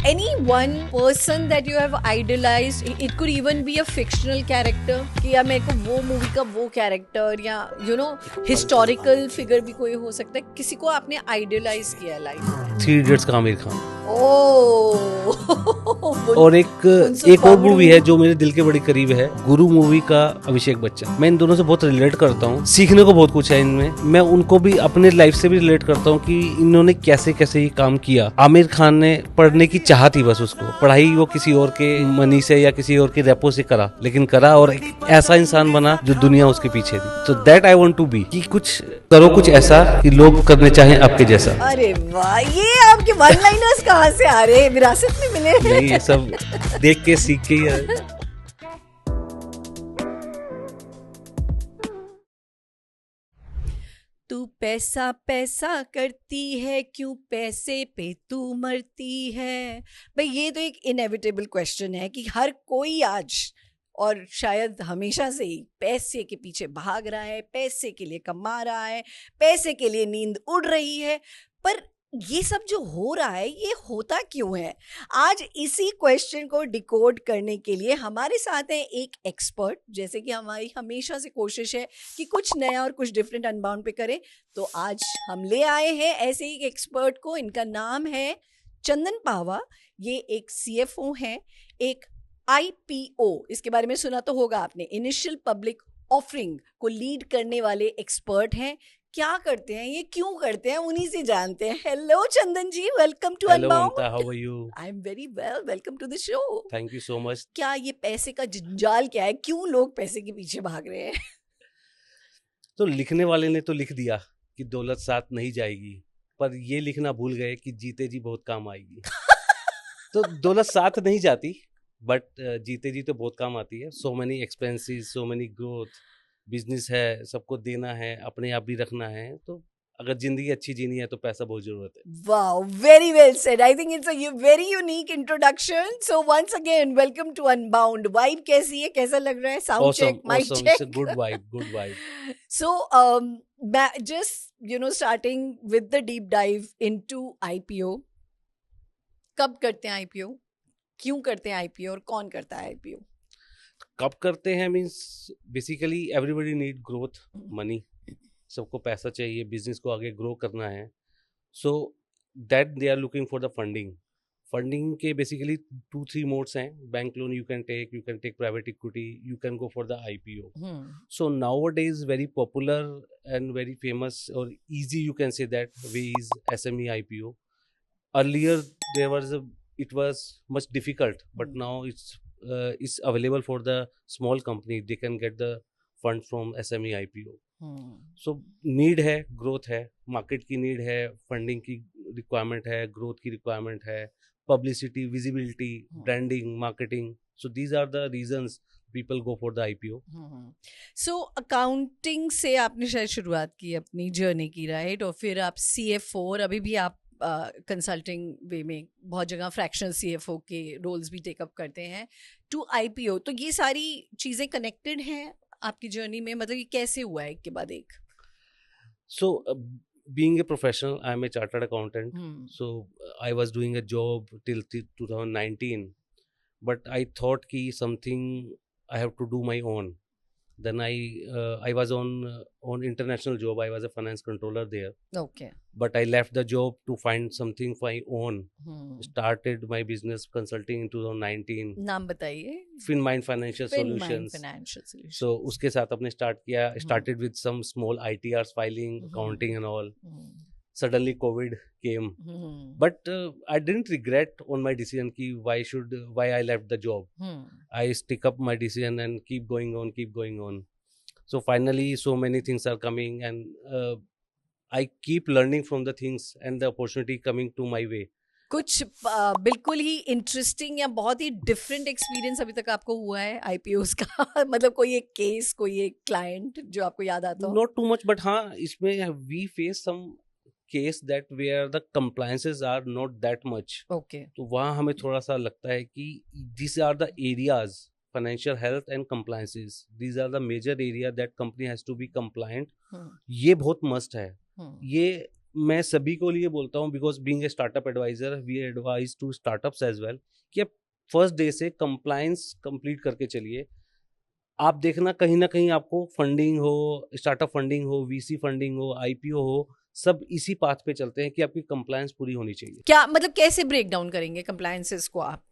Any one person that you have idolized, it could even be a fictional character कि या मेरे को वो मूवी का वो कैरेक्टर या हिस्टोरिकल फिगर भी कोई हो सकता है, किसी को आपने आइडलाइज किया है लाइफ में? 3 इडियट्स का आमिर खान। और एक और मूवी है जो मेरे दिल के बड़ी करीब है, गुरु मूवी का अभिषेक बच्चन। मैं इन दोनों से बहुत रिलेट करता हूँ, सीखने को बहुत कुछ है इनमें। मैं उनको भी अपने लाइफ से भी रिलेट करता हूँ कि इन्होंने कैसे कैसे ये काम किया। आमिर खान ने पढ़ने की चाह थी, बस उसको पढ़ाई वो किसी और के मनी से या किसी और के रेपो से करा, लेकिन करा और एक ऐसा इंसान बना जो दुनिया उसके पीछे थी। तो that I want to be, कि कुछ करो कुछ ऐसा कि लोग करने चाहें आपके जैसा। अरे वाह, ये आपके वन लाइनर्स कहाँ से आ रहे हैं? विरासत में मिले? नहीं, ये सब देख के सीख के ही है। तू पैसा पैसा करती है, क्यों पैसे पे तू मरती है? भाई ये तो एक इनएविटेबल क्वेश्चन है कि हर कोई आज और शायद हमेशा से ही पैसे के पीछे भाग रहा है, पैसे के लिए कमा रहा है, पैसे के लिए नींद उड़ रही है। पर ये सब जो हो रहा है, ये होता क्यों है? आज इसी क्वेश्चन को डिकोड करने के लिए हमारे साथ है एक एक्सपर्ट, जैसे कि हमारी हमेशा से कोशिश है कि कुछ नया और कुछ डिफरेंट अनबाउंड पे करें। तो आज हम ले आए हैं ऐसे ही एक एक्सपर्ट को। इनका नाम है चंदन पावा। ये एक CFO हैं, एक IPO, इसके बारे में सुना तो होगा आपने, इनिशियल पब्लिक ऑफरिंग को लीड करने वाले एक्सपर्ट हैं। क्या करते हैं ये, क्यों करते हैं, उन्हीं से जानते हैं। Hello Chandan ji, welcome to Unbound. Hello, how are you? I am very well, welcome to the show. Thank you so much. क्या ये पैसे का जंजाल क्या है, क्यों लोग पैसे के पीछे भाग रहे हैं? तो लिखने वाले ने तो लिख दिया कि दौलत साथ नहीं जाएगी, पर ये लिखना भूल गए कि जीते जी बहुत काम आएगी। तो दौलत साथ नहीं जाती, बट जीते जी तो बहुत काम आती है। So many expenses, so many growth, business है, सबको देना है, अपने आप भी रखना है। तो अगर जिंदगी अच्छी जीनी है तो पैसा बहुत जरूरत है। Wow, very well said. I think it's a very unique introduction. So once again, welcome to Unbound. Vibe कैसी है, कैसा लग रहा है? Sound check, mic awesome. check. It's a good vibe, good vibe. So just starting with the deep dive into IPO. कब करते हैं IPO? क्यों करते हैं IPO और कौन करता है IPO? कब करते हैं means basically everybody need growth, money, सबको पैसा चाहिए, बिजनेस को आगे ग्रो करना है। So that they are looking for the funding के बेसिकली 2-3 मोड्स हैं। Bank loan you can take private equity, you can go for the IPO। So nowadays very popular and very famous और easy you can say that way is SME IPO. Earlier it was much difficult, but now it's available for the small company. They can get the fund from SME IPO. So need है, growth है, market की need है, funding की requirement है, growth की requirement है, publicity, visibility, branding, marketing. So these are the reasons people go for the IPO. So accounting से आपने शायद शुरुआत की अपनी जर्नी की, राइट? और फिर आप CFO, और अभी भी आप कंसल्टिंग वे में बहुत जगह फ्रैक्शनल CFO के रोल्स भी टेकअप करते हैं, टू IPO। तो ये सारी चीज़ें कनेक्टेड हैं आपकी जर्नी में? मतलब ये कैसे हुआ है एक के बाद एक? So being a professional, I am a chartered accountant. So I was doing a job till 2019, but I thought ki something I have to do my own. Then I was on international job. I was a finance controller there. Okay. But I left the job to find something for my own. Started my business consulting in 2019. नाम बताइए। FinMind Financial Solutions. So उसके साथ अपने start किया. Started with some small ITRs filing, accounting and all. Suddenly COVID came, but I didn't regret on my decision ki why I left the job. I stick up my decision and keep going on. So finally so many things are coming, and I keep learning from the things and the opportunity coming to my way. कुछ बिल्कुल ही interesting या बहुत ही different experience अभी तक आपको हुआ है IPOs का? मतलब कोई एक केस, कोई एक क्लाइंट जो आपको याद आता हो? Not too much, but हाँ, इसमें we face some case that where the compliances are not that much. Okay. तो वहाँ हमें थोड़ा सा लगता है कि these are the areas, financial health and compliances, these are the major area that company has to be compliant. ये बहुत must है। ये मैं सभी को लिए बोलता हूँ, because being a startup advisor we advise to startups as well, कि आप फर्स्ट डे से कंप्लायंस कंप्लीट करके चलिए। आप देखना कहीं ना कहीं आपको फंडिंग हो, स्टार्टअप फंडिंग हो, वीसी फंडिंग हो, आईपीओ हो, सब इसी पाथ पे चलते हैं कि आपकी कंप्लायंस पूरी होनी चाहिए। क्या मतलब कैसे ब्रेक डाउन करेंगे कंप्लायंसेस को आप?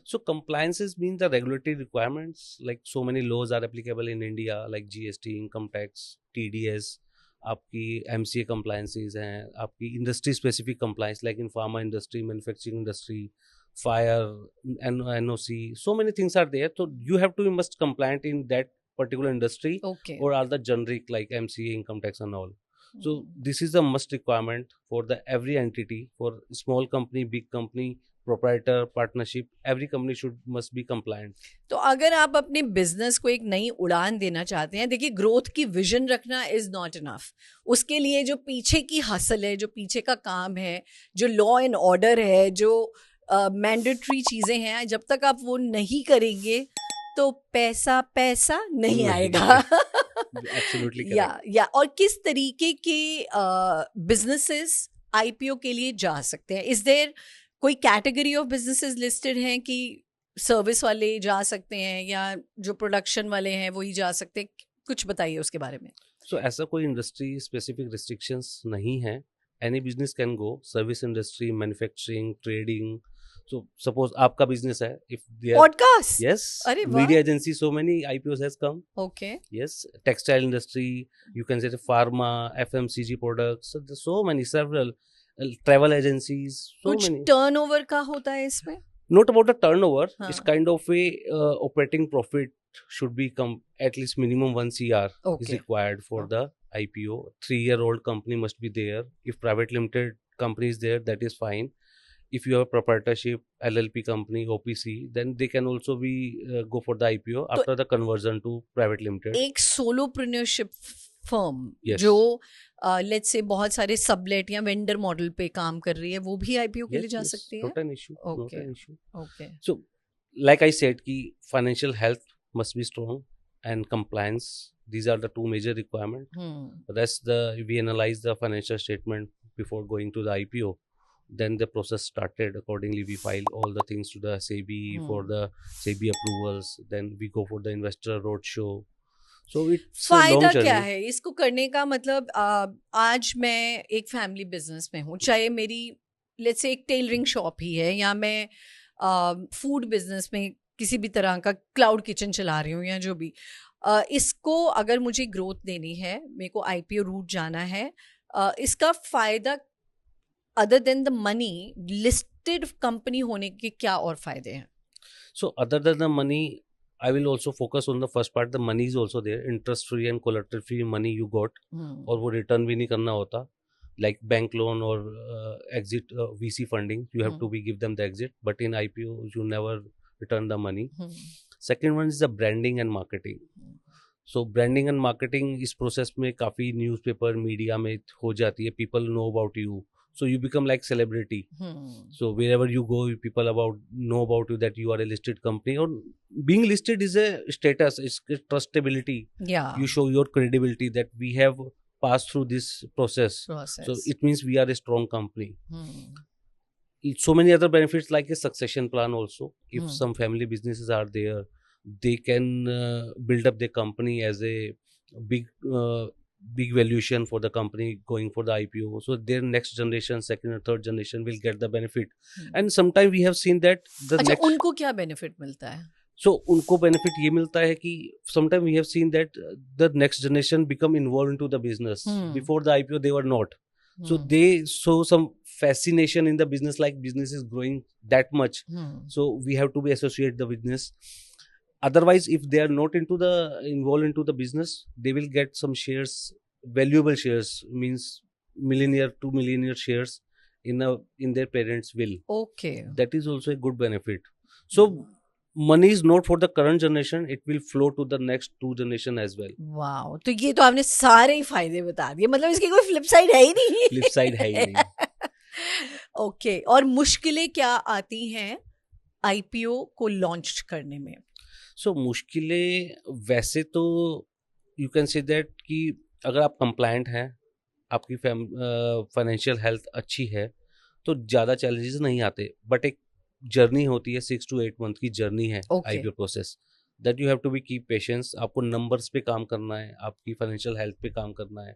So compliances mean the regulatory requirements, like so many laws are applicable in India, like GST, income tax, TDS, आपकी MCA compliances हैं, आपकी industry specific compliance like in pharma industry, manufacturing industry, fire, NOC, so many things are there. So you have to be must compliant in that particular industry, Okay. or are the generic like MCA, income tax and all. So this is a must requirement for the every entity, for small company, big company, proprietor, partnership, every company should must be compliant. तो अगर आप अपने business को एक नई उड़ान देना चाहते हैं, देखिए ग्रोथ की विजन रखना इज नॉट इनफ। उसके लिए जो पीछे की हसल है, जो पीछे का काम है, जो लॉ एंड ऑर्डर है, जो मैंडेटरी चीजें हैं, जब तक आप वो नहीं करेंगे तो पैसा पैसा नहीं आएगा। Absolutely या और किस तरीके के बिजनेसेस आईपीओ के लिए जा सकते हैं? इज देयर कोई कैटेगरी ऑफ बिजनेसेस लिस्टेड हैं कि सर्विस वाले जा सकते हैं या जो प्रोडक्शन वाले हैं वही जा सकते हैं? कुछ बताइए उसके बारे में। So ऐसा कोई इंडस्ट्री स्पेसिफिक रिस्ट्रिक्शंस नहीं है, any business can go, service industry, manufacturing, trading. So suppose आपका बिजनेस है, if there पॉडकास्ट, yes, अरे वाह, media agency, so many IPOs has come. Okay, Yes, textile industry, you can say the pharma, FMCG products, so there's so many, several travel agencies, so कुछ many. Turnover का होता है इसमें? Not about the turnover, हाँ. it's kind of a operating profit should be at least minimum 1 CR is Okay. required for the IPO. 3-year-old company must be there. If private limited company is there, that is fine. If you have a proprietorship, LLP company, OPC, then they can also be go for the IPO after the conversion to private limited. एक सोलोप्रेन्योरशिप firm Yes. जो let's say बहुत सारे sublet या vendor model पे काम कर रही है, वो भी आईपीओ के लिए जा सकती है? Not an issue. Not Okay. an issue. Okay, So, like I said, ki financial health must be strong and compliance. These are the two major requirements. Rest we analyze the financial statement before going to the IPO. Then the process started. Accordingly, we file all the things to the SEBI for the SEBI approvals. Then we go for the investor roadshow. So it's a long फायदा journey. क्या है इसको करने का? मतलब आज मैं एक फैमिली बिजनेस में हूँ, चाहे मेरी लेट्स से एक टेलरिंग शॉप ही है, या मैं फूड बिजनेस में किसी भी तरह का क्लाउड किचन चला रही हूँ, या जो भी, इसको अगर मुझे ग्रोथ देनी है, मेरे को आईपीओ रूट जाना है, इसका फायदा other than the money, listed company होने के क्या और फायदे हैं? So other than the money, I will also focus on the first part. The money is also there, interest free and collateral free money you got, और वो return भी नहीं करना होता, like bank loan or exit VC funding. You have to be give them the exit, but in IPO you never return the money. Second one is the branding and marketing. So branding and marketing इस process में काफी newspaper media में हो जाती है. People know about you. So you become like celebrity. So wherever you go, people know about you that you are a listed company. Or being listed is a status, it's a trustability. Yeah. You show your credibility that we have passed through this process. So it means we are a strong company. So many other benefits like a succession plan also. If some family businesses are there, they can build up their company as a big valuation for the company going for the IPO. So their next generation, second or third generation will get the benefit. And sometimes we have seen that the अच्छा, next. उनको क्या benefit मिलता है? So उनको benefit ये मिलता है कि sometimes we have seen that the next generation become involved into the business. Before the IPO they were not. So they show some fascination in the business, like business is growing that much. So we have to be associate the business. Otherwise, if they are not involved into the business, they will get some shares, valuable shares, means millionaire to millionaire shares in their parents' will. Okay. That is also a good benefit. So money is not for the current generation; it will flow to the next 2 generation as well. Wow. तो ये तो आपने सारे ही फायदे बता दिए, मतलब इसकी कोई फ्लिप साइड है ही नहीं। फ्लिप साइड है ही नहीं। ओके, और मुश्किलें क्या आती हैं आईपीओ को लॉन्च करने में? सो मुश्किलें वैसे तो यू कैन से दैट कि अगर आप कंप्लायंट हैं, आपकी फाइनेंशियल हेल्थ अच्छी है तो ज़्यादा चैलेंजेस नहीं आते, बट एक जर्नी होती है 6 to 8 मंथ की जर्नी है IPO process, that you have to be keep patience. आपको नंबर्स पे काम करना है, आपकी फाइनेंशियल हेल्थ पे काम करना है,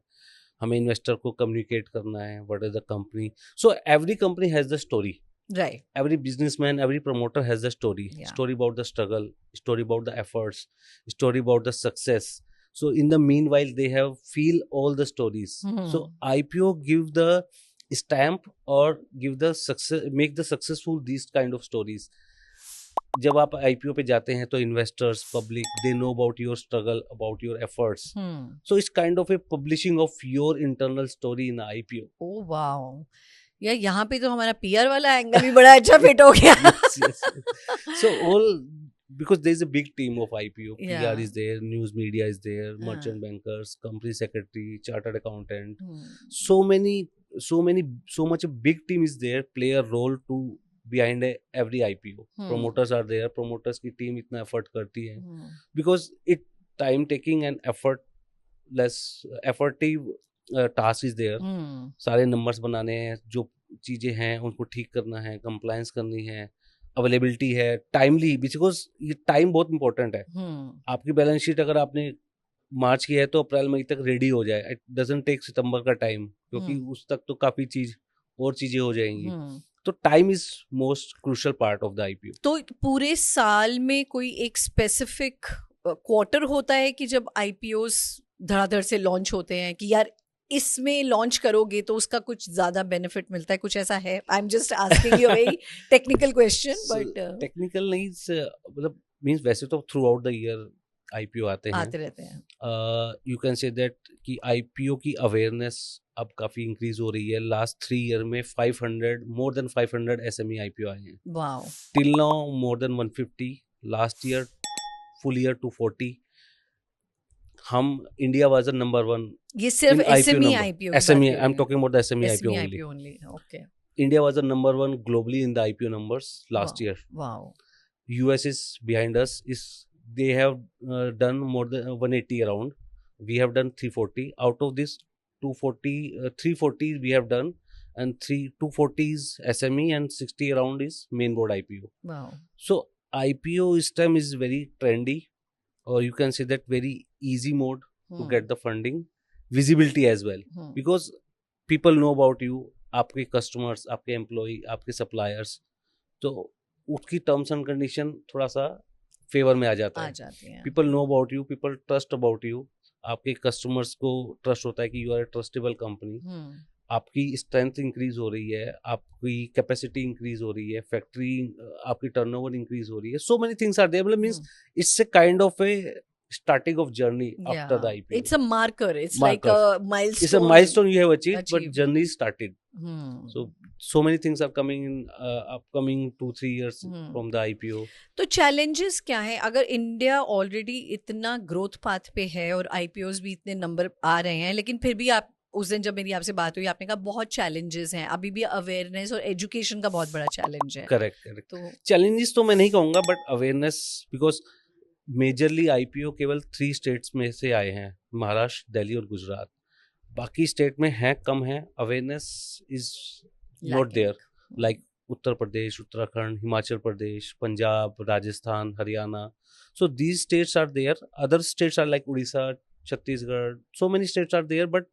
हमें इन्वेस्टर को कम्युनिकेट करना है what is the company. So every company has the story, right, every businessman, every promoter has a story. Yeah. Story about the struggle, story about the efforts, story about the success. So in the meanwhile they have feel all the stories. So IPO give the stamp or give the success, make the successful these kind of stories. जब आप IPO पे जाते हैं तो investors, public, they know about your struggle, about your efforts, so it's kind of A publishing of your internal story in IPO. Oh wow, यार यहाँ पे तो हमारा पीआर वाला एंगल भी बड़ा अच्छा फिट हो गया. Yes. So all, because there is a big team of IPO, PR is there, news media is there, merchant bankers, company secretary, chartered accountant, so much a big team is there, play a role to behind every IPO. Promoters are there, promoters की team इतना effort करती है, because it time taking and effortive task is there. सारे numbers बनाने हैं, जो चीज़ें हैं उनको ठीक करना है, कंप्लायंस करनी है, अवेलेबिलिटी है, टाइमली, बिकॉज ये टाइम बहुत इंपॉर्टेंट है. आपकी बैलेंस शीट अगर आपने मार्च की है तो अप्रैल मई तक रेडी हो जाए, इट डजंट टेक सितंबर का टाइम, क्योंकि उस तक तो काफ़ी चीज़ें हो जाएंगी. तो time is most crucial part of the IPO. तो पूरे साल में कोई एक स्पेसिफिक क्वार्टर होता है कि जब IPOs धड़ाधड़ से लॉन्च होते हैं कि यार इसमें लॉन्च करोगे तो उसका कुछ ज्यादा बेनिफिट मिलता है, कुछ ऐसा है? I am just asking you very technical question, but technical नहीं, मतलब मींस वैसे तो through out the year IPO आते रहते हैं. यू कैन से दैट कि IPO की अवेयरनेस अब काफी इंक्रीज हो रही है. लास्ट 3 ईयर में 500 more than 500 SME IPO आए हैं. Wow. Till now more than 150. Last year full year 240. हम इंडिया वाज द नंबर 1. ये सिर्फ SME IPO. SME, I am talking about the SME IPO only. Okay. India was the number 1 globally in the IPO numbers last year. Wow. US is behind us. They have done more than 180 around. We have done 340. Out of this 340 we have done, and 240 is SME and 60 around is main board IPO. Wow. So IPO this time is very trendy, or you can say that very easy mode to get the funding, visibility as well, because people know about you, आपके customers, आपके employ, आपके suppliers, तो उसकी terms and condition थोड़ा सा favour में आ जाता है. People know about you, people trust about you. आपके कस्टमर्स को ट्रस्ट होता है कि you are a trustable company. आपकी स्ट्रेंथ इंक्रीज हो रही है, आपकी कैपेसिटी इंक्रीज हो रही है, फैक्ट्री आपकी टर्नओवर इंक्रीज हो रही है. So many things are there. मतलब means it's a kind of a starting of journey after the IPO. It's a marker. It's like a milestone. It's a milestone you have achieved. But journey started. So many things are coming in upcoming 2-3 years from the IPO. तो challenges क्या है? अगर India already इतना growth path पे है और IPOs भी इतने नंबर आ रहे हैं, लेकिन फिर भी आप उस दिन जब मेरी आपसे बात हुई आपने कहा बहुत चैलेंजेस हैं, अभी भी अवेयरनेस और एजुकेशन का बहुत बड़ा चैलेंज है. करेक्ट. तो चैलेंजेस तो मैं नहीं कहूँगा, but awareness, because majorly IPO केवल 3 स्टेट्स में से आए हैं, महाराष्ट्र, दिल्ली और गुजरात. बाकी स्टेट में हैं, कम है. Awareness is not there, like Uttar Pradesh, Uttarakhand, Himachal Pradesh, Punjab, Rajasthan, Haryana. So these states are there. Other states are like Orissa, Chhattisgarh. So many states are there, but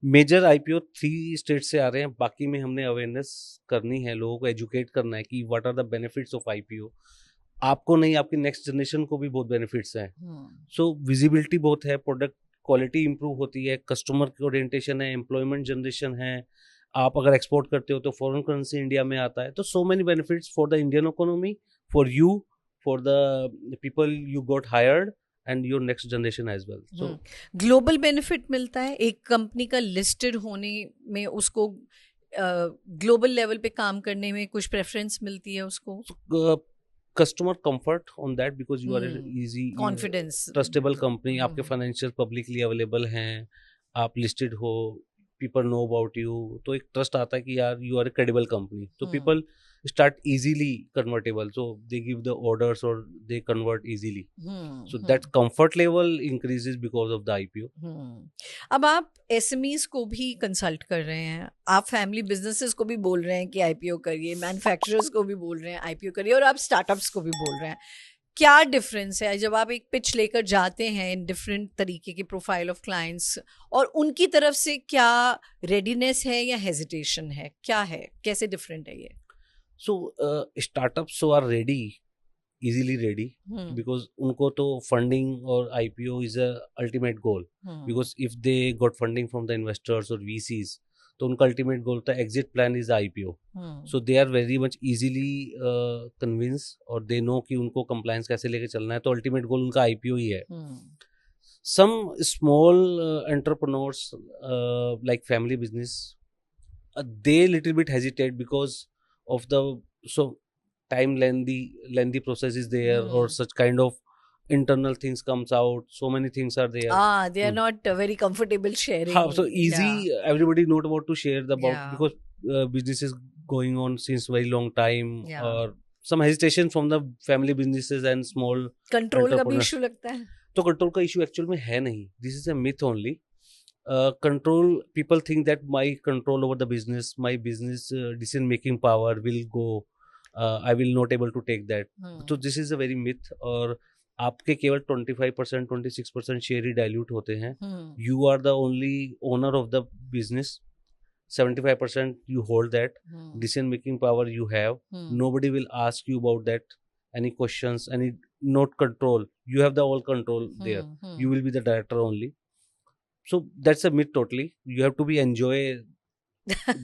major IPO 3 state से आ रहे हैं. बाकी में हमने अवेयरनेस करनी है, लोगों को एजुकेट करना है कि what are the benefits of IPO. आपको नहीं, आपकी नेक्स्ट जनरेशन को भी बहुत बेनिफिट्स हैं. सो विजिबिलिटी बहुत है, प्रोडक्ट क्वालिटी इंप्रूव होती है, कस्टमर की ओरिएंटेशन है, एम्प्लॉयमेंट जनरेशन है. आप अगर एक्सपोर्ट करते हो तो फॉरेन करेंसी इंडिया में आता है. तो so many benefits for the Indian economy, for you, for the people you got hired, and your next generation as well. So global benefit मिलता है एक कंपनी का लिस्टेड होने में, उसको ग्लोबल लेवल पे काम करने में कुछ प्रेफरेंस मिलती है उसको. Customer comfort on that, because you are easy, confidence, trustable company. आपके फाइनेंशियल पब्लिकली अवेलेबल हैं, आप लिस्टेड हो, people know about you, तो एक trust आता है कि यार you are a credible company, so Hmm. people start easily convertible, so they give the orders or they convert easily. So that comfort level increases because of the IPO. अब आप SMEs को भी consult कर रहे हैं, आप family businesses को भी बोल रहे हैं कि IPO करिए, मैन्युफैक्चरर्स को भी बोल रहे हैं IPO करिए, और आप स्टार्टअप्स को भी बोल रहे हैं. क्या डिफरेंस है जब आप एक पिच लेकर जाते हैं इन डिफरेंट तरीके के प्रोफाइल ऑफ क्लाइंट्स, और उनकी तरफ से क्या रेडीनेस है या हेजिटेशन है, क्या है, कैसे डिफरेंट है ये? So startups so are ready, easily ready, because उनको तो funding और IPO is a ultimate goal. Because if they got funding from the investors or VCs, तो उनका ultimate goal था exit plan is IPO. So they are very much easily convinced, और they know कि उनको compliance कैसे लेके चलना है, तो ultimate goal उनका IPO ही है. Some small entrepreneurs like family business, they little bit hesitate because of the time lengthy process is there, or such kind of internal things comes out, so many things are there. They are not very comfortable sharing. So easy, everybody not about to share the about, Yeah. because business is going on since very long time. Yeah. or some hesitation from the family businesses and small control का भी entrepreneurs. Issue लगता है. तो control का issue actual में है नहीं, this is a myth only. Control, people think that my control over the business, my business decision making power will go, I will not able to take that. So this is a very myth. और आपके केवल 25% 26% share ही dilute होते हैं. You are the only owner of the business. 75% you hold that. Decision making power you have. Nobody will ask you about that, any questions, any not control. You have the all control there. You will be the director only. So that's a myth totally. You have to be enjoy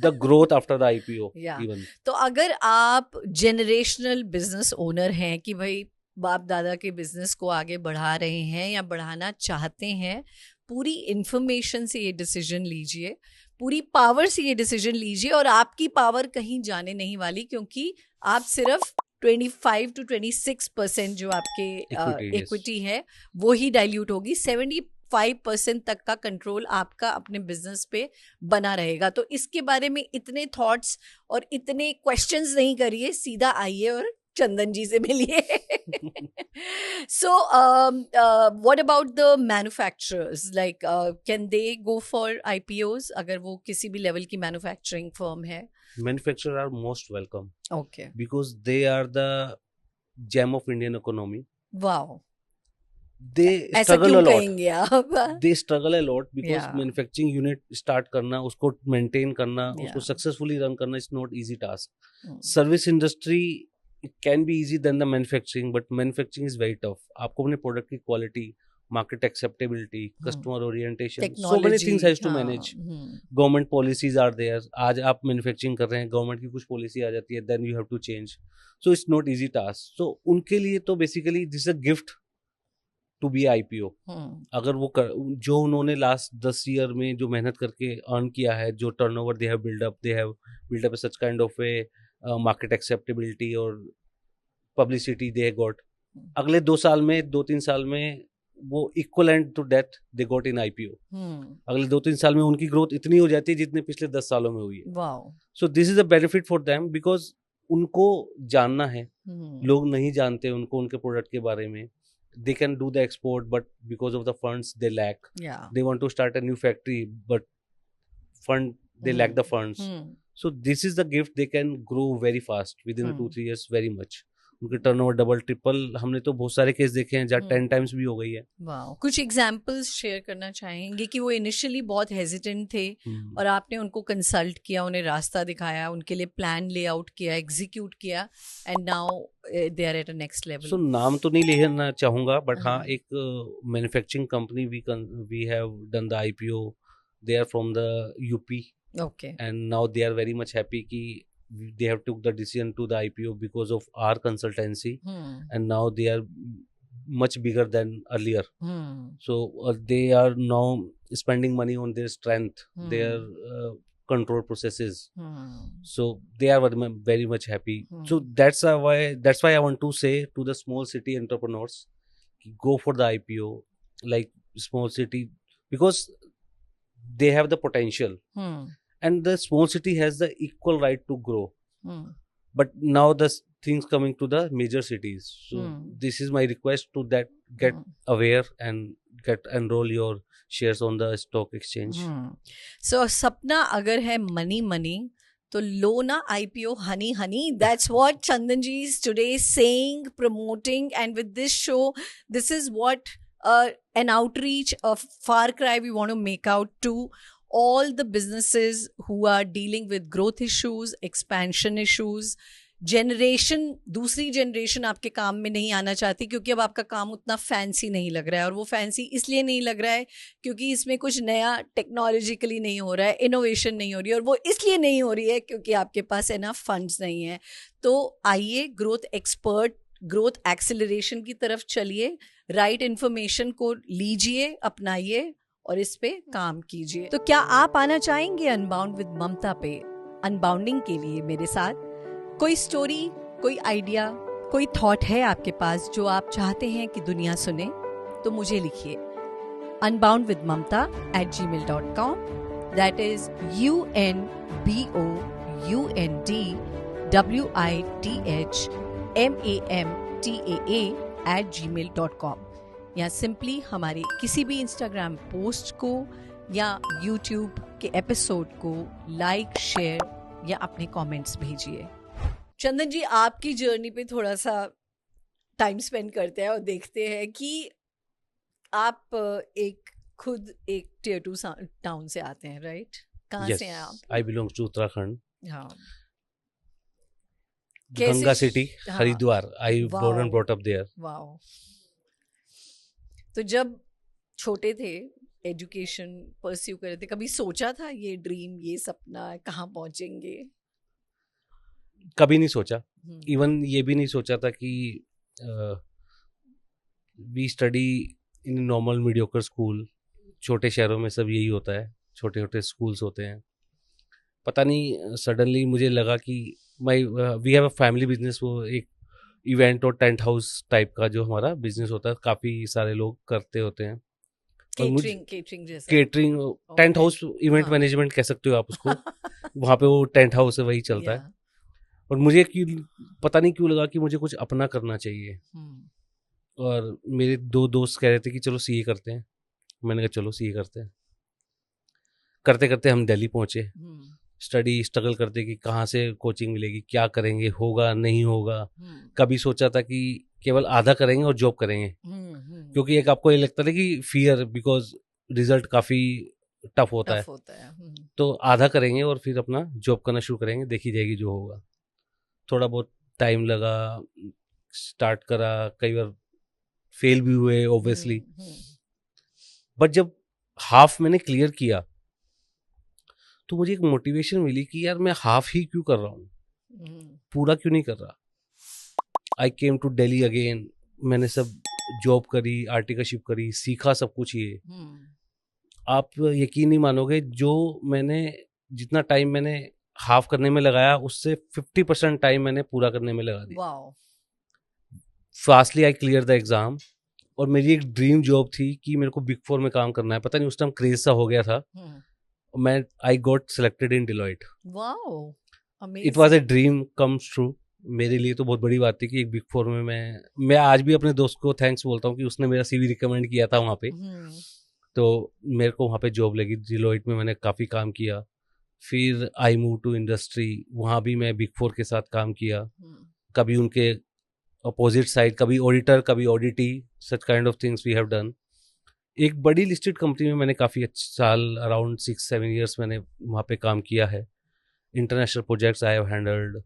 the growth after the IPO. Yeah. Even. तो अगर आप generational business owner हैं कि भाई बाप दादा के business को आगे बढ़ा रहे हैं या बढ़ाना चाहते हैं, पूरी इंफॉर्मेशन से ये डिसीजन लीजिए, पूरी पावर से ये डिसीजन लीजिए, और आपकी पावर कहीं जाने नहीं वाली, क्योंकि आप सिर्फ 25 to 26% जो आपके इक्विटी है वो ही डाइल्यूट होगी. 75% तक का कंट्रोल आपका अपने बिजनेस पे बना रहेगा. तो इसके बारे में इतने थॉट्स और इतने क्वेश्चंस नहीं करिए, सीधा आइए और चंदन जी से मिलिए. So what about the manufacturers, like can they go for IPOs अगर वो किसी भी लेवल की मैन्युफैक्चरिंग फर्म है? Manufacturers are most welcome. Okay. Because they are the gem of Indian economy. Wow. They ऐसा struggle क्यों a lot. कहेंगे आप? They struggle a lot because Yeah. manufacturing unit start करना, उसको maintain करना, Yeah. उसको successfully run करना is not easy task. Service industry it can be easy than the manufacturing, but manufacturing is very tough. आपको अपने product की quality, market acceptability, customer orientation, so many things has to manage. Government policies are there. आज आप manufacturing कर रहे हैं, government की कुछ policy आ जाती है, then you have to change. So it's not easy task. So उनके लिए तो basically this is a gift to be IPO. अगर वो जो उन्होंने लास्ट 10 ईयर में जो मेहनत करके अर्न किया है, जो turnover they have build up such kind of a market acceptability और पब्लिसिटी दे गॉट, अगले 2-3 साल में वो equivalent to that they got in IPO. अगले 2-3 साल में उनकी ग्रोथ इतनी हो जाती है जितने पिछले 10 सालों में हुई है. So this is a benefit for them, because उनको जानना है, लोग नहीं जानते उनको उनके प्रोडक्ट के बारे में. They can do the export, but because of the funds they lack. Yeah. They want to start a new factory, but they lack the funds. So this is the gift. They can grow very fast within 2-3 years, very much. उनके turnover double triple, हमने तो बहुत सारे case देखे हैं जहाँ 10 times भी हो गई है. वाह. कुछ एग्जांपल्स शेयर करना चाहेंगे कि वो इनिशियली बहुत हेजिटेंट थे और आपने उनको कंसल्ट किया, उन्हें रास्ता दिखाया, उनके लिए प्लान लेआउट किया, एग्जीक्यूट किया, and now they are at a next level. So नाम तो नहीं लेना चाहूँगा, बट हाँ, एक manufacturing company we have done the IPO. They are from the UP. Okay. And now they are very much happy कि they have took the decision to the IPO because of our consultancy. And now they are much bigger than earlier. So they are now spending money on their strength, their control processes. So they are very much happy. So that's why I want to say to the small city entrepreneurs, go for the IPO, like small city, because they have the potential, and the small city has the equal right to grow. But now the things coming to the major cities, so this is my request to that, get aware and enroll your shares on the stock exchange. So सपना अगर है money तो लो ना IPO honey. That's what Chandan ji is today saying, promoting, and with this show, this is what an outreach, a far cry we want to make out to all the businesses who are dealing with growth issues, expansion issues. दूसरी generation आपके काम में नहीं आना चाहती क्योंकि अब आपका काम उतना फैंसी नहीं लग रहा है, और वो फैंसी इसलिए नहीं लग रहा है क्योंकि इसमें कुछ नया टेक्नोलॉजिकली नहीं हो रहा है, इनोवेशन नहीं हो रही है, और वो इसलिए नहीं हो रही है क्योंकि आपके पास इनफ फंड्स नहीं है. तो आइए ग्रोथ एक्सपर्ट, ग्रोथ एक्सेलरेशन की तरफ चलिए, राइट इन्फॉर्मेशन को लीजिए, अपनाइए और इस पे काम कीजिए. तो क्या आप आना चाहेंगे अनबाउंड विद ममता पे अनबाउंडिंग के लिए मेरे साथ? कोई स्टोरी, कोई आइडिया, कोई थॉट है आपके पास जो आप चाहते हैं कि दुनिया सुने, तो मुझे लिखिए unboundwithmamta@gmail.com. That is unboundwithmamta@gmail.com. या सिंपली हमारे किसी भी इंस्टाग्राम पोस्ट को या यूट्यूब के एपिसोड को लाइक, शेयर या अपने कमेंट्स भेजिए. चंदन जी, आपकी जर्नी पे थोड़ा सा टाइम स्पेंड करते हैं और देखते हैं कि आप खुद एक टियर 2 टाउन से आते हैं, राइट? कहाँ से हैं आप? I belong to Uttarakhand. हाँ. Ganga city, Haridwar. I born and brought up there. Wow. तो जब छोटे थे, एजुकेशन परस्यू कर रहे थे, कभी सोचा था ये ड्रीम, ये सपना कहाँ पहुँचेंगे? कभी नहीं सोचा. इवन ये भी नहीं सोचा था कि we study in normal mediocre school. छोटे शहरों में सब यही होता है, छोटे छोटे स्कूल्स होते हैं. पता नहीं सडनली मुझे लगा कि we have a family business. वो एक इवेंट और टेंट हाउस टाइप का जो हमारा बिजनेस होता है, काफ़ी सारे लोग करते होते हैं. Catering tent house, event management कह सकते हो आप उसको. वहाँ पे वो टेंट हाउस है, वही चलता है. और मुझे पता नहीं क्यों लगा कि मुझे कुछ अपना करना चाहिए. और मेरे 2 दोस्त कह रहे थे कि चलो सीए करते हैं. मैंने कहा चलो सीए करते हैं. करते करते हम दिल्ली पहुँचे. स्ट्रगल करते कि कहाँ से कोचिंग मिलेगी, क्या करेंगे, होगा नहीं होगा. कभी सोचा था कि केवल आधा करेंगे और जॉब करेंगे, क्योंकि एक आपको ये लगता था कि फियर, बिकॉज रिजल्ट काफ़ी टफ होता है. तो आधा करेंगे और फिर अपना जॉब करना शुरू करेंगे, देखी जाएगी जो होगा. थोड़ा बहुत टाइम लगा, स्टार्ट करा, कई बार फेल भी हुए ऑब्वियसली. बट जब हाफ मैंने क्लियर किया तो मुझे एक मोटिवेशन मिली कि यार मैं हाफ ही क्यों कर रहा हूँ, पूरा क्यों नहीं कर रहा. आई केम टू दिल्ली अगेन. मैंने सब जॉब करी, आर्टिकलशिप करी, सीखा सब कुछ. ये आप यकीन नहीं मानोगे, जो मैंने जितना टाइम मैंने हाफ करने में लगाया उससे 50% टाइम मैंने पूरा करने में लगा दिया. Fastly I clear the exam. और मेरी एक ड्रीम जॉब थी कि मेरे को बिग 4 में काम करना है. पता नहीं उस टाइम क्रेज सा हो गया था. मैं I got selected in Deloitte. It was a dream comes true. मेरे लिए तो बहुत बड़ी बात थी कि एक बिग 4 में मैं आज भी अपने दोस्त को थैंक्स बोलता हूँ कि उसने मेरा CV रिकमेंड किया था वहाँ पे. तो मेरे को वहाँ पे जॉब लगी. डिलॉयट में मैंने काफ़ी काम किया. फिर आई मूव टू इंडस्ट्री. वहाँ भी मैं बिग 4 के साथ काम किया. कभी उनके अपोजिट साइड, कभी ऑडिटर, कभी auditee, such kind of things we have done. एक बड़ी लिस्टेड कंपनी में मैंने काफ़ी अच्छे साल, अराउंड 6-7 ईयर्स मैंने वहाँ पे काम किया है. International projects I have handled.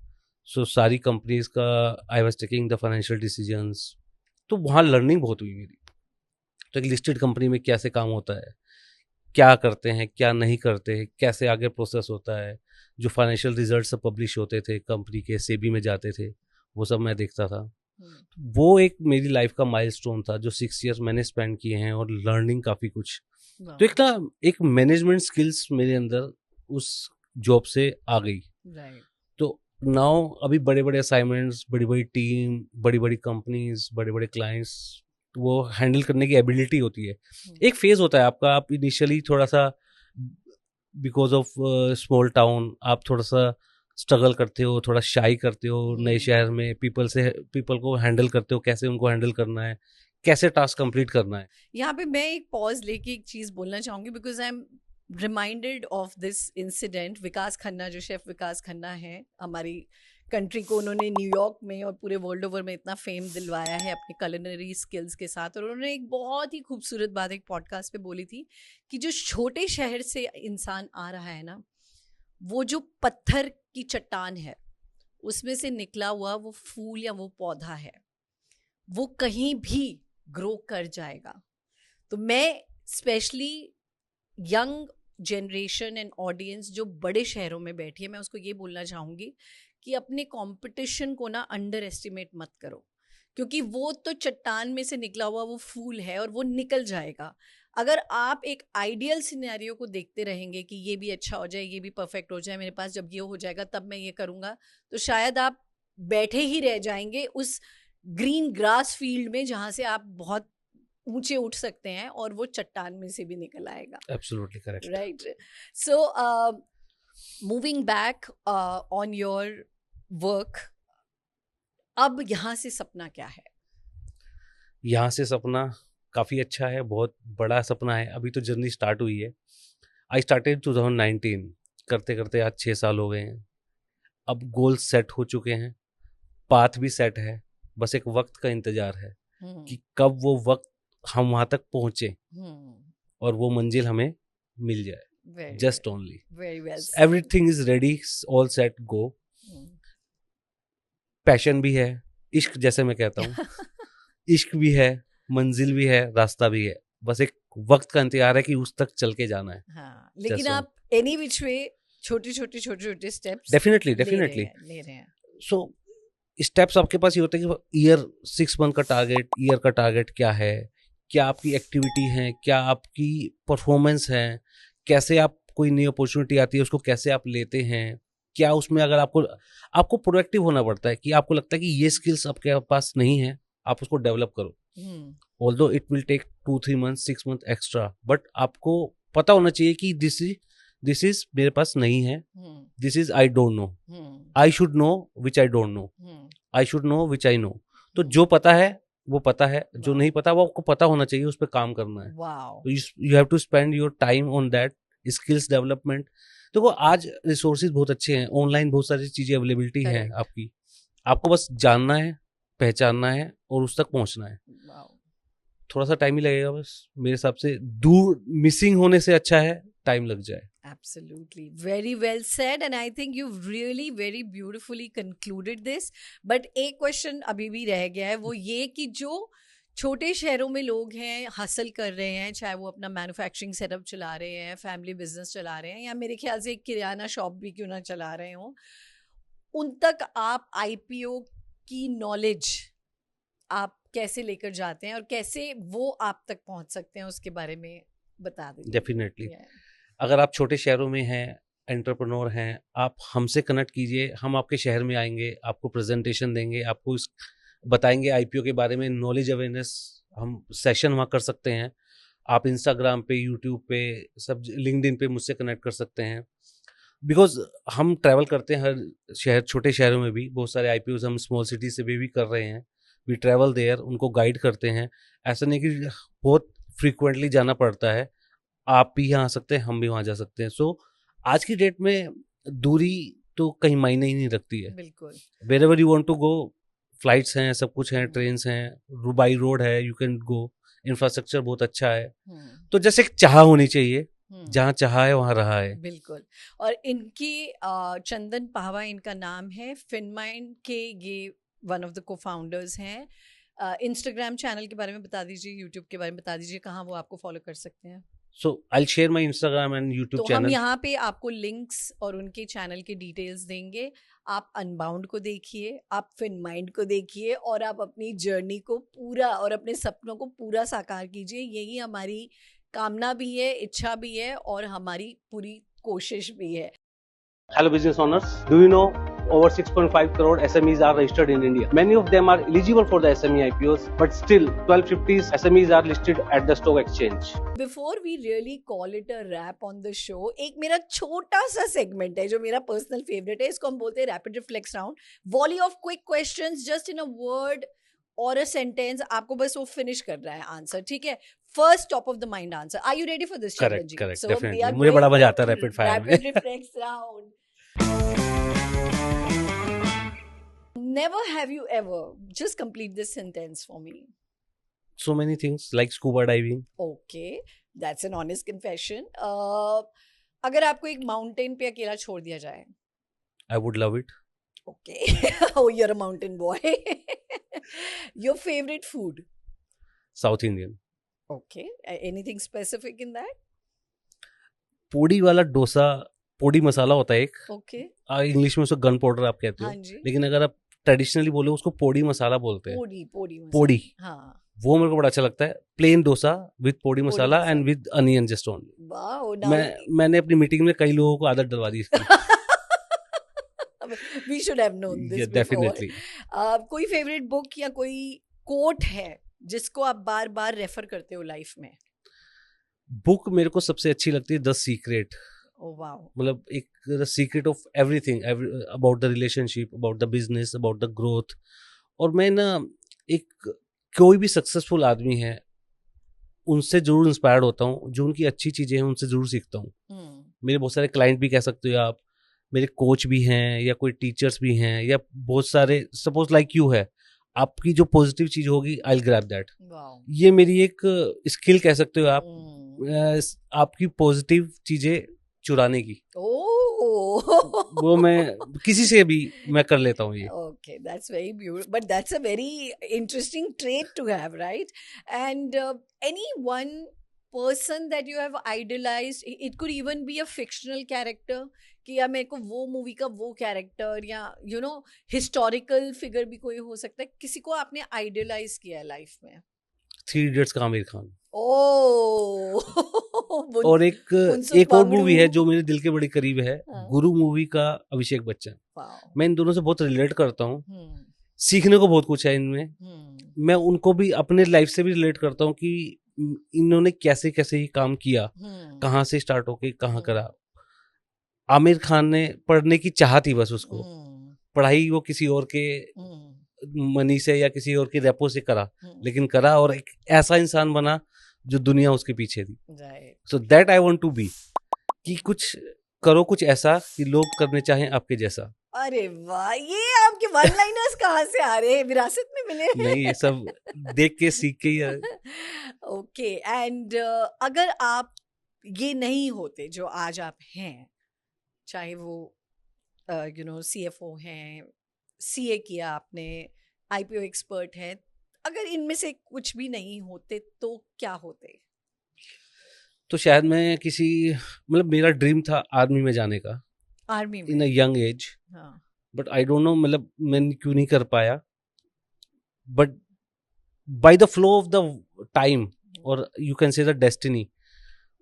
So सारी कंपनीज का I was taking the financial decisions. तो वहाँ लर्निंग बहुत हुई मेरी. तो एक लिस्टेड कंपनी में कैसे काम होता है, क्या करते हैं, क्या नहीं करते, कैसे आगे प्रोसेस होता है. जो फाइनेंशियल रिजल्ट सब पब्लिश होते थे कंपनी के, सेबी में जाते थे, वो सब मैं देखता था. वो एक मेरी लाइफ का माइलस्टोन था जो 6 ईयर्स मैंने स्पेंड किए हैं, और लर्निंग काफ़ी कुछ. तो एक मैनेजमेंट स्किल्स मेरे अंदर उस जॉब से आ गई. तो नाउ अभी बड़े बड़े असाइनमेंट्स, बड़ी बड़ी टीम, बड़ी बड़ी कंपनीज, बड़े बड़े क्लाइंट्स, वो हैंडल करने की एबिलिटी होती है. एक फेज होता है आपका, आप इनिशियली थोड़ा सा बिकॉज ऑफ स्मॉल टाउन आप थोड़ा सा स्ट्रगल करते हो, थोड़ा शाई करते हो नए शहर में, पीपल को हैंडल करते हो, कैसे उनको हैंडल करना है, कैसे टास्क कंप्लीट करना है। यहाँ पे मैं एक पॉज लेके एक चीज बोलना चाहूंगी, because I am reminded of this incident. Vikas Khanna, जो शेफ विकास खन्ना है, हमारी कंट्री को उन्होंने न्यूयॉर्क में और पूरे वर्ल्ड ओवर में इतना फेम दिलवाया है अपनी culinary स्किल्स के साथ। और उन्होंने एक बहुत ही खूबसूरत बात एक पॉडकास्ट पे बोली थी कि जो छोटे शहर से इंसान आ रहा है ना, वो जो पत्थर की चट्टान है उसमें से निकला हुआ वो फूल या वो पौधा है, वो कहीं भी ग्रो कर जाएगा। तो मैं specially young generation and audience जो बड़े शहरों में बैठी है, मैं उसको ये बोलना चाहूँगी कि अपने कंपटीशन को ना अंडर एस्टिमेट मत करो, क्योंकि वो तो चट्टान में से निकला हुआ वो फूल है और वो निकल जाएगा। अगर आप एक आइडियल सिनेरियो को देखते रहेंगे कि ये भी अच्छा हो जाए, ये भी परफेक्ट हो जाए मेरे पास, जब ये हो जाएगा तब मैं ये करूँगा, तो शायद आप बैठे ही रह जाएंगे उस ग्रीन ग्रास फील्ड में जहाँ से आप बहुत ऊंचे उठ सकते हैं और वो चट्टान में से भी निकल आएगा। Absolutely correct. Right. So moving back on your work, अब यहाँ से सपना क्या है? यहाँ से सपना काफ़ी अच्छा है, बहुत बड़ा सपना है। अभी तो जर्नी स्टार्ट हुई है। आई स्टार्टेड 2019, करते करते आज 6 साल हो गए हैं। अब गोल सेट हो चुके हैं, पाथ भी सेट है, बस एक वक्त का इंतजार है कि कब वो वक्त हम वहाँ तक पहुँचे और वो मंजिल हमें मिल जाए। Just only everything is ready, all set, go. Passion भी है, इश्क जैसे मैं कहता हूँ इश्क भी है, मंजिल भी है, रास्ता भी है, बस एक वक्त का इंतजार है कि उस तक चल के जाना है। हाँ, लेकिन आप एनी विच वे छोटे छोटे स्टेप्स डेफिनेटली ले रहे हैं। सो स्टेप्स आपके पास ये होते हैं कि ईयर 6 मंथ का टारगेट, ईयर का टारगेट क्या है, क्या आपकी एक्टिविटी है, क्या आपकी परफॉर्मेंस है, कैसे आप कोई नई अपॉर्चुनिटी आती है उसको कैसे आप लेते हैं, क्या उसमें अगर आपको प्रोएक्टिव होना पड़ता है कि आपको लगता है कि ये स्किल्स आपके पास नहीं है, आप उसको डेवलप करो। Although it will take 2-3 month 6 month extra, but आपको पता होना चाहिए कि दिस इज मेरे पास नहीं है, this is I don't no, I should know which I don't no, I should know which I know. तो जो पता है वो पता है, जो नहीं पता वो आपको पता होना चाहिए, उस पर काम करना है। You have to spend your time on that, skills development. देखो आज रिसोर्सेज बहुत अच्छे हैं, ऑनलाइन बहुत सारी चीजें अवेलेबिलिटी है आपकी, आपको बस जानना है, पहचानना है और उस तक पहुंचना है। थोड़ा सा टाइम ही लगेगा बस, मेरे हिसाब से दूर मिसिंग होने से अच्छा है टाइम लग जाए। Absolutely. Very well said, and I think you've really very beautifully concluded this. But एक क्वेश्चन अभी भी रह गया है, वो ये कि जो छोटे शहरों में लोग हैं, हसल कर रहे हैं, चाहे वो अपना मैन्युफैक्चरिंग सेटअप चला रहे हैं, फैमिली बिजनेस चला रहे हैं, या मेरे ख्याल से एक किराना शॉप भी क्यों ना चला रहे हों, उन तक आप IPO की नॉलेज आप कैसे लेकर जाते हैं और कैसे वो आप तक पहुंच सकते हैं, उसके बारे में बता दीजिए। डेफिनेटली अगर आप छोटे शहरों में हैं, एंटरप्रेन्योर हैं, आप हमसे कनेक्ट कीजिए, हम आपके शहर में आएंगे, आपको प्रेजेंटेशन देंगे, आपको बताएंगे IPO के बारे में, नॉलेज अवेयरनेस हम सेशन वहाँ कर सकते हैं। आप इंस्टाग्राम पे, यूट्यूब पे, सब लिंक्डइन पे मुझसे कनेक्ट कर सकते हैं, बिकॉज हम ट्रैवल करते हैं हर शहर, छोटे शहरों में भी बहुत सारे IPOs हम स्मॉल सिटी से भी कर रहे हैं। वी ट्रैवल देयर, उनको गाइड करते हैं। ऐसा नहीं कि बहुत फ्रीक्वेंटली जाना पड़ता है, आप भी यहाँ आ सकते हैं, हम भी वहाँ जा सकते हैं। सो आज की डेट में दूरी तो कहीं मायने ही नहीं रखती है। बिल्कुल, wherever you want to go, flights हैं, सब कुछ हैं, ट्रेन्स हैं, बाई रोड है, यू कैन गो, इंफ्रास्ट्रक्चर बहुत अच्छा है। तो जैसे चाह होनी चाहिए, जहाँ चाहा है वहाँ रहा है। बिल्कुल। और इनकी चंदन पाहवा इनका नाम है, फिनमाइंड के ये वन ऑफ द को फाउंडर्स हैं। इंस्टाग्राम चैनल के बारे में बता दीजिए, यूट्यूब के बारे में बता दीजिए, कहाँ वो आपको फॉलो कर सकते हैं। So I'll share my Instagram and YouTube channel. हम यहाँ पे आपको लिंक्स और उनके चैनल के डिटेल्स देंगे। आप अनबाउंड को देखिए, आप फिनमाइंड को देखिए, और आप अपनी जर्नी को पूरा और अपने सपनों को पूरा साकार कीजिए। यही हमारी कामना भी है, इच्छा भी है और हमारी पूरी कोशिश भी है। Hello business owners, do you know over 6.5 crore SMEs are registered in India. Many of them are eligible for the SME IPOs, but still 1250 SMEs are listed at the stock exchange. Before we really call it a wrap on the show, एक मेरा छोटा सा segment है जो मेरा personal favorite है, इसको हम बोलते हैं rapid reflex round. Volley of quick questions, just in a word or a sentence, आपको बस वो finish कर रहा है answer, ठीक है? First top of the mind answer. Are you ready for this, Correct, Chandan ji? correct, So definitely. we are मुझे बड़ा going मजा आता है to rapid fire में. rapid reflex round. Never have you ever. Just complete this sentence for me. So many things like scuba diving. Okay, that's an honest confession. अगर आपको एक mountain पे अकेला छोड़ दिया जाए. I would love it. Okay. Oh, you're a mountain boy. Your favorite food? South Indian. Okay. Anything specific in that? पोड़ी वाला डोसा, पोड़ी मसाला होता है एक. Okay. इंग्लिश में उसको गन पाउडर आप कहते हो. हाँ जी. लेकिन अगर आप ट्रेडिशनली बोले उसको पोड़ी मसाला बोलते हैं. पोड़ी मसाला. पोड़ी. हाँ. वो मेरे को बड़ा अच्छा लगता है. Plain dosa with podi masala and with onion just only. Wow. मैंने अपनी मीटिंग में कई लोगों को आदत डलवा दी इसकी. We should have known this before. Definitely. कोई फेवरेट बुक या कोई कोट है जिसको आप बार बार रेफर करते हो लाइफ में? बुक मेरे को सबसे अच्छी लगती है द सीक्रेट. Oh wow. मतलब एक the secret of everything, about the relationship, about the business, about the growth. और मैं ना एक कोई भी सक्सेसफुल आदमी है उनसे जरूर इंस्पायर्ड होता हूँ. जो उनकी अच्छी चीजें हैं उनसे जरूर सीखता हूँ. मेरे बहुत सारे क्लाइंट भी कह सकते हो आप, मेरे कोच भी हैं या कोई टीचर्स भी हैं या बहुत सारे, सपोज लाइक यू है, आपकी जो पॉजिटिव चीज होगी आई विल ग्रैब दैट. ये मेरी एक स्किल कह सकते हो आप, आपकी पॉजिटिव चीजें चुराने की. वो मैं किसी से भी मैं कर लेता हूँ ये. Okay, that's very beautiful, but that's a very interesting trait to have, right? And any one person that you have idolized, it could even be a fictional character, कि या मेरे को वो मूवी का वो कैरेक्टर या यू नो हिस्टोरिकल फिगर भी कोई हो सकता है, किसी को आपने आइडलाइज किया है लाइफ में? 3 इडियट्स का आमिर खान. और एक और मूवी है जो मेरे दिल के बड़े करीब है, गुरु मूवी का अभिषेक बच्चन. मैं इन दोनों से बहुत रिलेट करता हूँ. सीखने को बहुत कुछ है इनमें. मैं उनको भी अपने लाइफ से भी रिलेट करता हूँ कि इन्होंने कैसे कैसे ही काम किया, कहाँ से स्टार्ट होके कहाँ करा. आमिर खान ने पढ़ने की चाह थी बस उसको, पढ़ाई वो किसी और के मनी से या किसी और के रेपो से करा, लेकिन करा और एक ऐसा इंसान बना जो दुनिया उसके पीछे थी. So that I want to be, कि कुछ करो कुछ ऐसा कि लोग करने चाहें आपके जैसा. अरे वाह, ये आपके वन लाइनर्स कहाँ से आ रहे हैं? विरासत में मिले हैं? नहीं, ये सब देख के सीख के ही. ओके. एंड अगर आप ये नहीं होते जो आज आप हैं, चाहे वो यू नो CFO हैं, CA किया आपने, IPO एक्सपर्ट हैं, अगर इनमें से कुछ भी नहीं होते तो क्या होते? तो शायद मैं किसी, मतलब मेरा ड्रीम था आर्मी में जाने का, आर्मी में in a young age. But I don't know मतलब मैंने क्यों नहीं कर पाया. But by the flow of the time और you can say the destiny,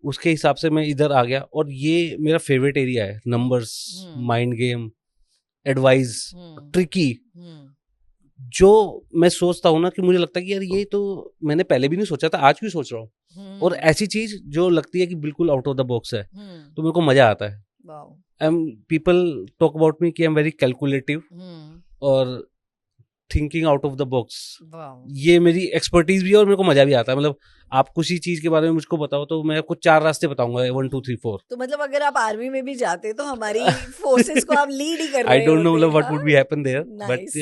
उसके हिसाब से मैं इधर आ गया. और ये मेरा फेवरेट एरिया है, numbers, mind game, advice, tricky. जो मैं सोचता हूँ ना कि मुझे लगता है कि यार ये तो मैंने पहले भी नहीं सोचा था, आज भी सोच रहा हूँ. और ऐसी चीज जो लगती है कि बिल्कुल आउट ऑफ द बॉक्स है, तो मेरे को मजा आता है. पीपल टॉक अबाउट मी कि आई एम वेरी कैलकुलेटिव और thinking out of the box. ये मेरी एक्सपर्टीज भी है और मेरे को मजा भी आता है. मतलब आप किसी चीज के बारे में मुझको बताओ तो मैं आपको 4 रास्ते बताऊंगा, 1 2 3 4. तो मतलब अगर आप आर्मी में भी जाते तो हमारी फोर्सेस को आप लीड ही कर रहे आई डोंट नो मतलब what would be happen there, but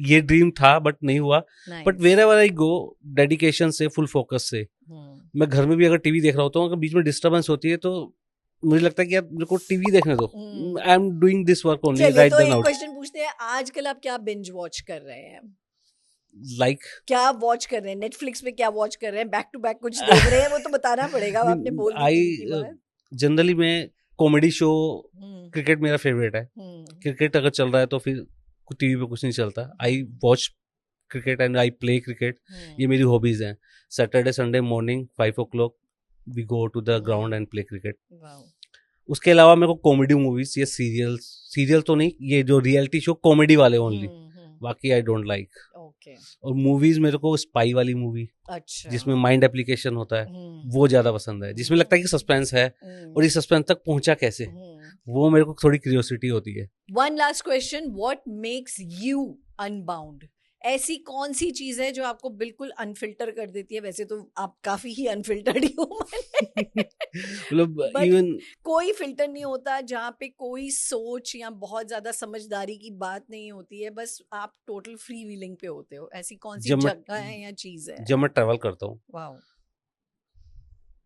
ये ड्रीम था बट नहीं हुआ. But wherever I go, dedication से, फुल फोकस से. मैं घर में भी अगर टीवी देख रहा होता हूँ, अगर बीच में डिस्टर्बेंस होती है तो मुझे लगता है कि यार मेरे को टीवी देखने दो, I am doing this work only right then out. Question पूछते हैं, आजकल आप क्या बिंज वॉच कर रहे हैं? लाइक क्या वॉच कर रहे हैं? नेटफ्लिक्स पे क्या वॉच कर रहे हैं? बैक टू बैक कुछ देख रहे हैं? वो तो बताना पड़ेगा, आपने बोल दिया. जनरली मैं कॉमेडी शो, क्रिकेट मेरा फेवरेट है. क्रिकेट अगर चल रहा है तो फिर टीवी पे कुछ नहीं चलता. I watch cricket and I play cricket. ये मेरी हॉबीज हैं. Saturday Sunday morning 5 o'clock we go to the ground and play cricket. उसके अलावा मेरे को कॉमेडी मूवीज या सीरियल तो नहीं, ये जो रियलिटी शो कॉमेडी वाले ओनली, बाकी आई डोंट लाइक। ओके। और मूवीज मेरे को स्पाई वाली मूवी, अच्छा। जिसमें माइंड एप्लीकेशन होता है, वो ज्यादा पसंद है, जिसमें लगता है कि सस्पेंस है और इस सस्पेंस तक पहुंचा कैसे, वो मेरे को थोड़ी क्यूरियोसिटी होती है। One last question, what makes you unbound? ऐसी कौन सी चीज है जो आपको बिल्कुल अनफिल्टर कर देती है? वैसे तो आप काफी ही अनफिल्टर्ड ही हो, मतलब But इवन कोई फिल्टर नहीं होता जहाँ पे कोई सोच या बहुत ज्यादा समझदारी की बात नहीं होती है, बस आप टोटल फ्री व्हीलिंग पे होते हो। ऐसी कौन सी जगह है या चीज है? जब मैं ट्रैवल करता हूँ, वाओ,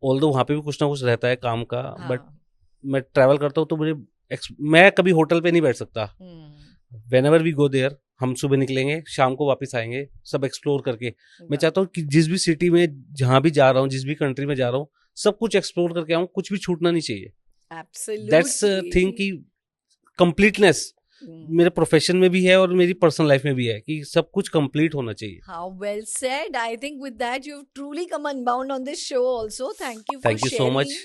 ऑल्दो वहाँ पे भी कुछ ना कुछ रहता है काम का, हाँ। बट मैं ट्रैवल करता हूँ तो मैं कभी होटल पे नहीं बैठ सकता। व्हेनेवर वी गो देयर, हम सुबह निकलेंगे, शाम को वापस आएंगे, सब एक्सप्लोर करके। मैं चाहता हूँ कि जिस भी सिटी में जहाँ भी जा रहा हूँ, जिस भी कंट्री में जा रहा हूँ, सब कुछ एक्सप्लोर करके आऊँ, कुछ भी छूटना नहीं चाहिए। दैट्स थिंग कि कंप्लीटनेस मेरे प्रोफेशन में भी है और मेरी पर्सनल लाइफ में भी है, कि सब कुछ कंप्लीट होना चाहिए। How well said. I think with that you've truly come unbound on this show also. Thank you for Thank you sharing so much.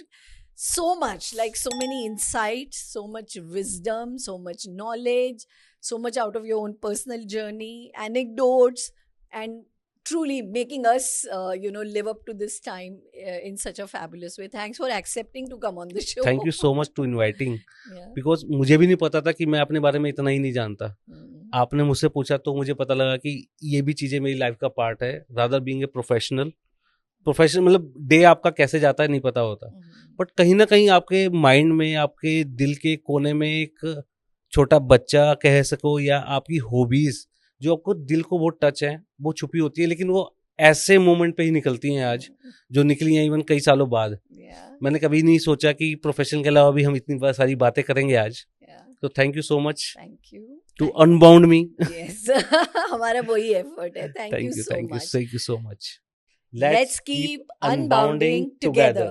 so much, like so many insights, so much wisdom, so much knowledge, so much out of your own personal journey, anecdotes, and truly making us live up to this time in such a fabulous way. Thanks for accepting to come on the show. Thank you so much to inviting. Yeah. Because मुझे भी नहीं पता था कि मैं अपने बारे में इतना ही नहीं जानता। आपने मुझसे पूछा तो मुझे पता लगा कि ये भी चीजें मेरी लाइफ का पार्ट है। रादर बीइंग ए प्रोफेशनल मतलब डे आपका कैसे जाता है नहीं पता होता, बट कहीं ना कहीं आपके माइंड में, आपके दिल के कोने में एक छोटा बच्चा कह सको, या आपकी हॉबीज जो आपको दिल को बहुत टच है, वो छुपी होती है, लेकिन वो ऐसे मोमेंट पे ही निकलती हैं आज, जो निकली हैं इवन कई सालों बाद। मैंने कभी नहीं सोचा कि प्रोफेशन के अलावा भी हम इतनी सारी बातें करेंगे आज। तो thank you so much to unbound me. हमारा वही एफर्ट है। Thank you so much. Thank you so much. Let's keep unbounding together.